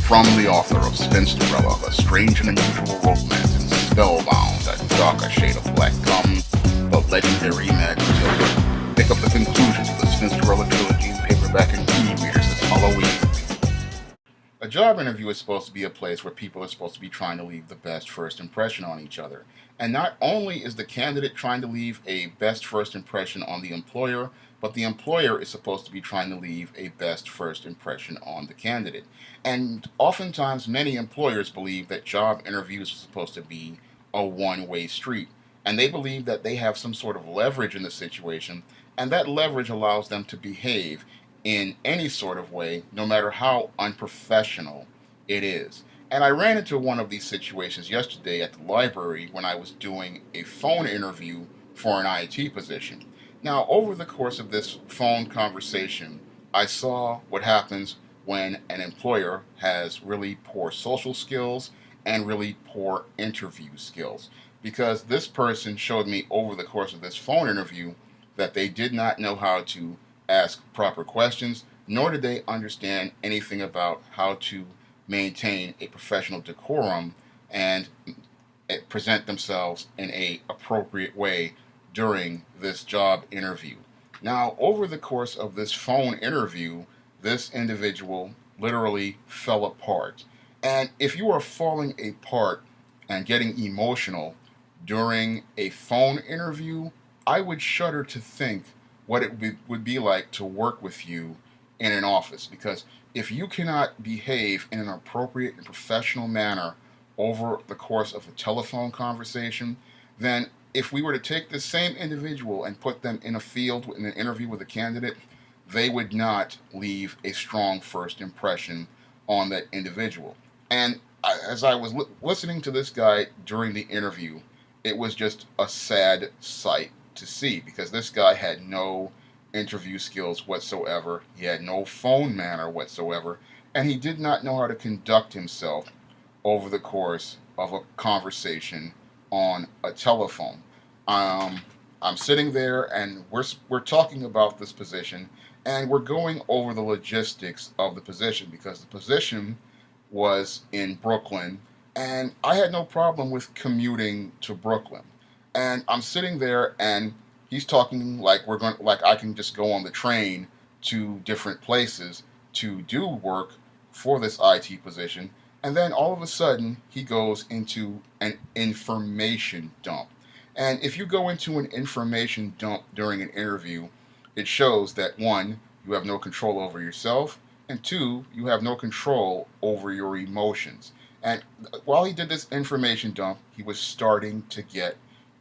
From the author of Spinsterella, The Strange and Unusual Romance and Spellbound, A Darker Shade of Black comes the legendary Magic Joker. Pick up the conclusions of the Spinsterella trilogy in paperback and e-readers this Halloween. A job interview is supposed to be a place where people are supposed to be trying to leave the best first impression on each other. And not only is the candidate trying to leave a best first impression on the employer, but the employer is supposed to be trying to leave a best first impression on the candidate. And oftentimes, many employers believe that job interviews are supposed to be a one-way street. And they believe that they have some sort of leverage in the situation, and that leverage allows them to behave in any sort of way, no matter how unprofessional it is. And I ran into one of these situations yesterday at the library when I was doing a phone interview for an IT position. Now, over the course of this phone conversation, I saw what happens when an employer has really poor social skills and really poor interview skills. Because this person showed me over the course of this phone interview that they did not know how to ask proper questions, nor did they understand anything about how to maintain a professional decorum and present themselves in a appropriate way during this job interview. Now, over the course of this phone interview, this individual literally fell apart. And if you are falling apart and getting emotional during a phone interview, I would shudder to think what it would be like to work with you in an office. Because if you cannot behave in an appropriate and professional manner over the course of a telephone conversation, then if we were to take the same individual and put them in a field in an interview with a candidate, they would not leave a strong first impression on that individual. And as I was listening to this guy during the interview, it was just a sad sight to see because this guy had no interview skills whatsoever. He had no phone manner whatsoever, and he did not know how to conduct himself over the course of a conversation on a telephone. I'm sitting there, and we're talking about this position, and we're going over the logistics of the position because the position was in Brooklyn, and I had no problem with commuting to Brooklyn. And I'm sitting there, and he's talking like I can just go on the train to different places to do work for this IT position. And then all of a sudden, he goes into an information dump. And if you go into an information dump during an interview, it shows that one, you have no control over yourself, and two, you have no control over your emotions. And while he did this information dump, he was starting to get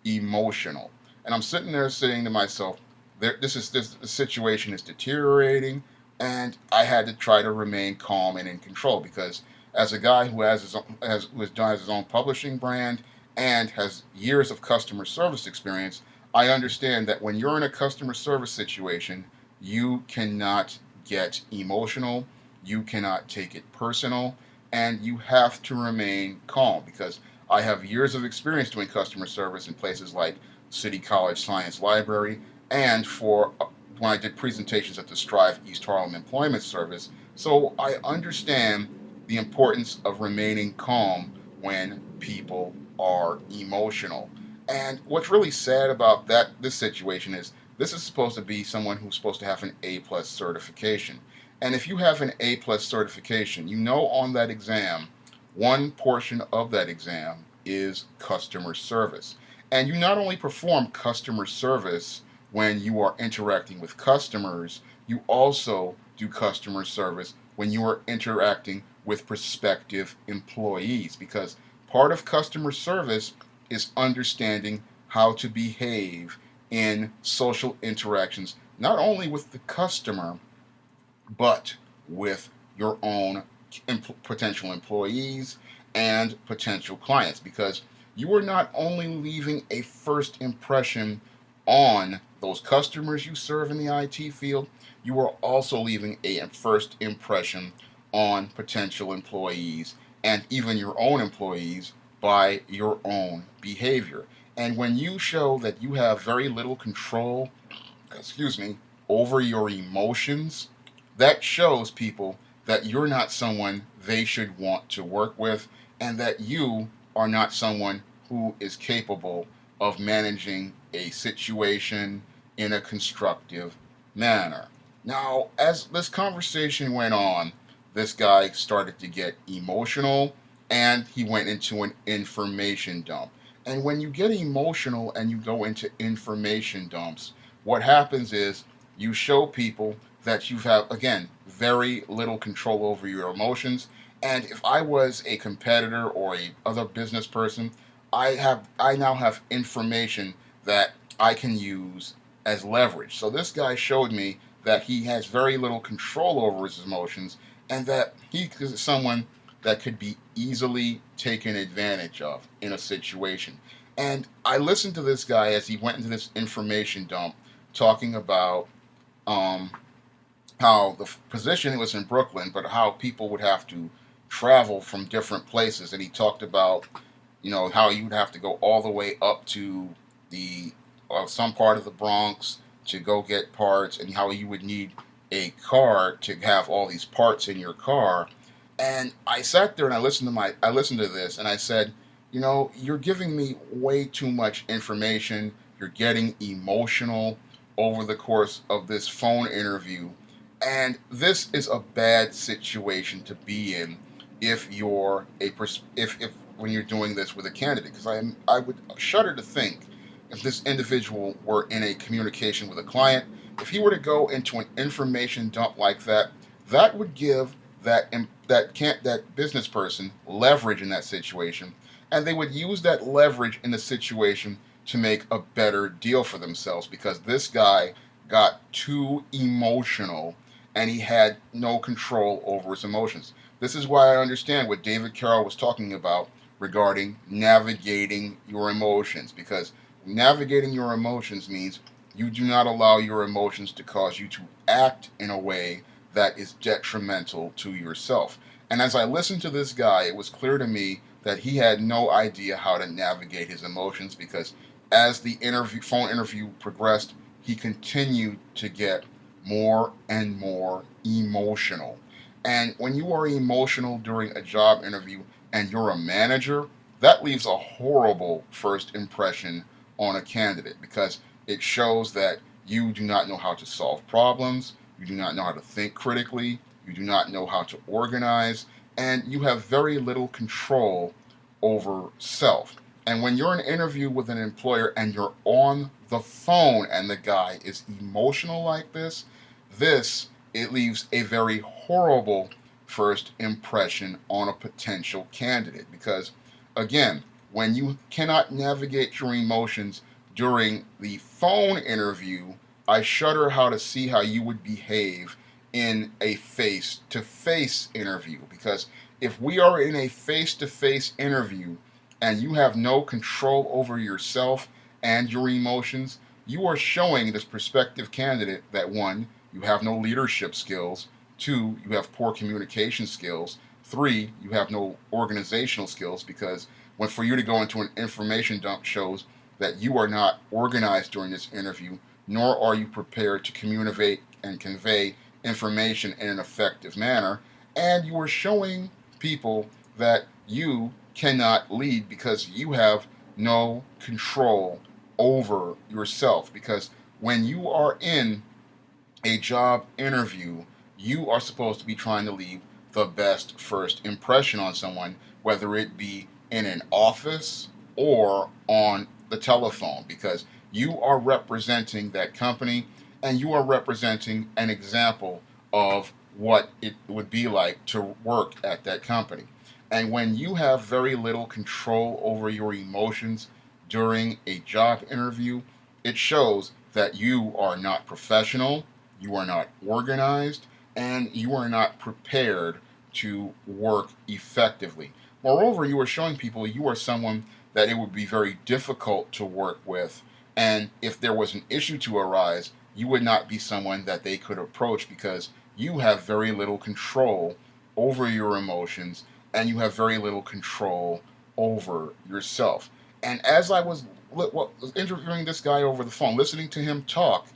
emotional. And I'm sitting there saying to myself, this the situation is deteriorating, and I had to try to remain calm and in control because as a guy who has his own publishing brand and has years of customer service experience, I understand that when you're in a customer service situation, you cannot get emotional, you cannot take it personal, and you have to remain calm because I have years of experience doing customer service in places like City College Science Library and for when I did presentations at the Strive East Harlem Employment Service. So I understand the importance of remaining calm when people are emotional. And what's really sad about this situation is this is supposed to be someone who's supposed to have an A plus certification. And if you have an A plus certification, you know on that exam, one portion of that exam is customer service. And you not only perform customer service when you are interacting with customers, you also do customer service when you are interacting with prospective employees because part of customer service is understanding how to behave in social interactions, not only with the customer, but with your own potential employees and potential clients because you are not only leaving a first impression on those customers you serve in the IT field, you are also leaving a first impression on potential employees and even your own employees by your own behavior. And when you show that you have very little control, over your emotions, that shows people that you're not someone they should want to work with, and that you are not someone who is capable of managing a situation in a constructive manner. Now, as this conversation went on, this guy started to get emotional and he went into an information dump. And when you get emotional and you go into information dumps, what happens is you show people that you have, again, very little control over your emotions. And if I was a competitor or a other business person, I now have information that I can use as leverage. So this guy showed me that he has very little control over his emotions and that he is someone that could be easily taken advantage of in a situation. And I listened to this guy as he went into this information dump talking about um, how the position was in Brooklyn, but how people would have to travel from different places. And he talked about, how you would have to go all the way up to the some part of the Bronx to go get parts, and how you would need a car to have all these parts in your car. And I sat there and I listened to this, and I said, you're giving me way too much information. You're getting emotional over the course of this phone interview, and this is a bad situation to be in if you're if when you're doing this with a candidate, because I would shudder to think if this individual were in a communication with a client, if he were to go into an information dump like that, that would give that business person leverage in that situation, and they would use that leverage in the situation to make a better deal for themselves, because this guy got too emotional and he had no control over his emotions. This is why I understand what David Carroll was talking about regarding navigating your emotions, because navigating your emotions means you do not allow your emotions to cause you to act in a way that is detrimental to yourself. And as I listened to this guy, it was clear to me that he had no idea how to navigate his emotions, because as the phone interview progressed, he continued to get more and more emotional. And when you are emotional during a job interview and you're a manager, that leaves a horrible first impression on a candidate, because it shows that you do not know how to solve problems, you do not know how to think critically, you do not know how to organize, and you have very little control over self. And when you're in an interview with an employer and you're on the phone and the guy is emotional like this, it leaves a very horrible first impression on a potential candidate. Because, again, when you cannot navigate your emotions during the phone interview, I shudder how to see how you would behave in a face to face interview. Because if we are in a face to face interview and you have no control over yourself and your emotions, you are showing this prospective candidate that, one, you have no leadership skills, two, you have poor communication skills, three, you have no organizational skills, because when for you to go into an information dump shows that you are not organized during this interview, nor are you prepared to communicate and convey information in an effective manner, and you are showing people that you cannot lead because you have no control over yourself. Because when you are in a job interview, you are supposed to be trying to leave the best first impression on someone, whether it be in an office or on the telephone, because you are representing that company and you are representing an example of what it would be like to work at that company. And when you have very little control over your emotions during a job interview, it shows that you are not professional, you are not organized, and you are not prepared to work effectively. Moreover, you are showing people you are someone that it would be very difficult to work with, and if there was an issue to arise, you would not be someone that they could approach, because you have very little control over your emotions and you have very little control over yourself. And as I was interviewing this guy over the phone, listening to him talk,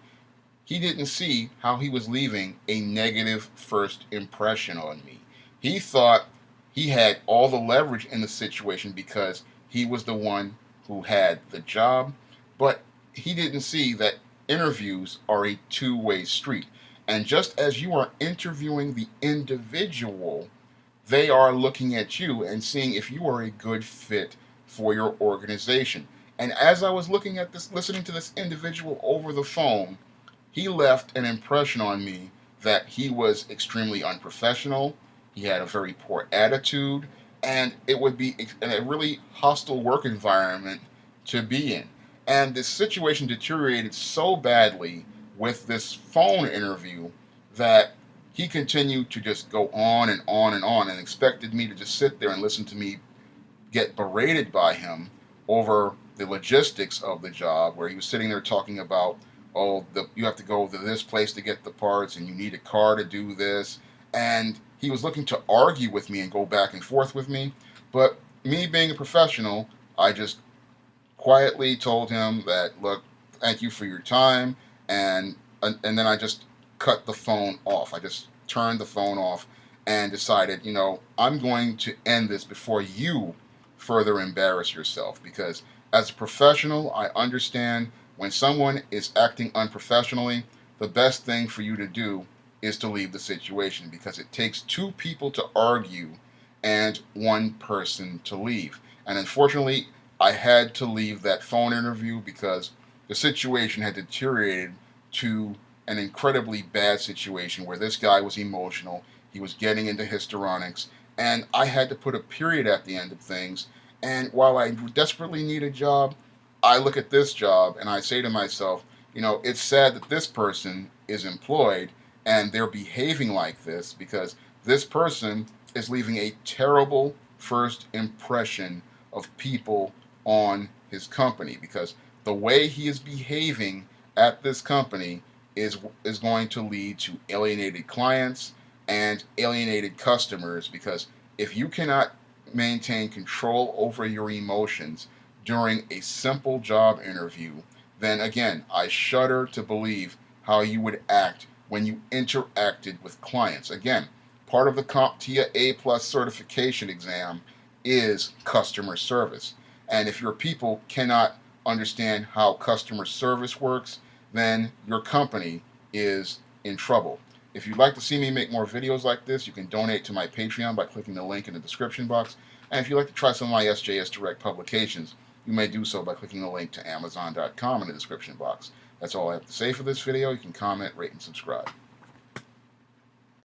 he didn't see how he was leaving a negative first impression on me. He thought he had all the leverage in the situation because he was the one who had the job, but he didn't see that interviews are a two-way street. And just as you are interviewing the individual, they are looking at you and seeing if you are a good fit for your organization. And as I was looking at this, listening to this individual over the phone, he left an impression on me that he was extremely unprofessional. He had a very poor attitude, and it would be a really hostile work environment to be in. And this situation deteriorated so badly with this phone interview that he continued to just go on and on and on and expected me to just sit there and listen to me get berated by him over the logistics of the job, where he was sitting there talking about, oh, you have to go to this place to get the parts, and you need a car to do this. And he was looking to argue with me and go back and forth with me. But me being a professional, I just quietly told him that, look, thank you for your time, and then I just cut the phone off. I just turned the phone off and decided, I'm going to end this before you further embarrass yourself, because as a professional, I understand when someone is acting unprofessionally, the best thing for you to do is to leave the situation, because it takes two people to argue and one person to leave. And unfortunately, I had to leave that phone interview because the situation had deteriorated to an incredibly bad situation where this guy was emotional, he was getting into histrionics, and I had to put a period at the end of things. And while I desperately need a job, I look at this job and I say to myself, it's sad that this person is employed and they're behaving like this, because this person is leaving a terrible first impression of people on his company, because the way he is behaving at this company is going to lead to alienated clients and alienated customers, because if you cannot maintain control over your emotions during a simple job interview, then again, I shudder to believe how you would act when you interacted with clients. Again, part of the CompTIA A+ certification exam is customer service. And if your people cannot understand how customer service works, then your company is in trouble. If you'd like to see me make more videos like this, you can donate to my Patreon by clicking the link in the description box. And if you'd like to try some of my SJS Direct publications, you may do so by clicking the link to Amazon.com in the description box. That's all I have to say for this video. You can comment, rate, and subscribe.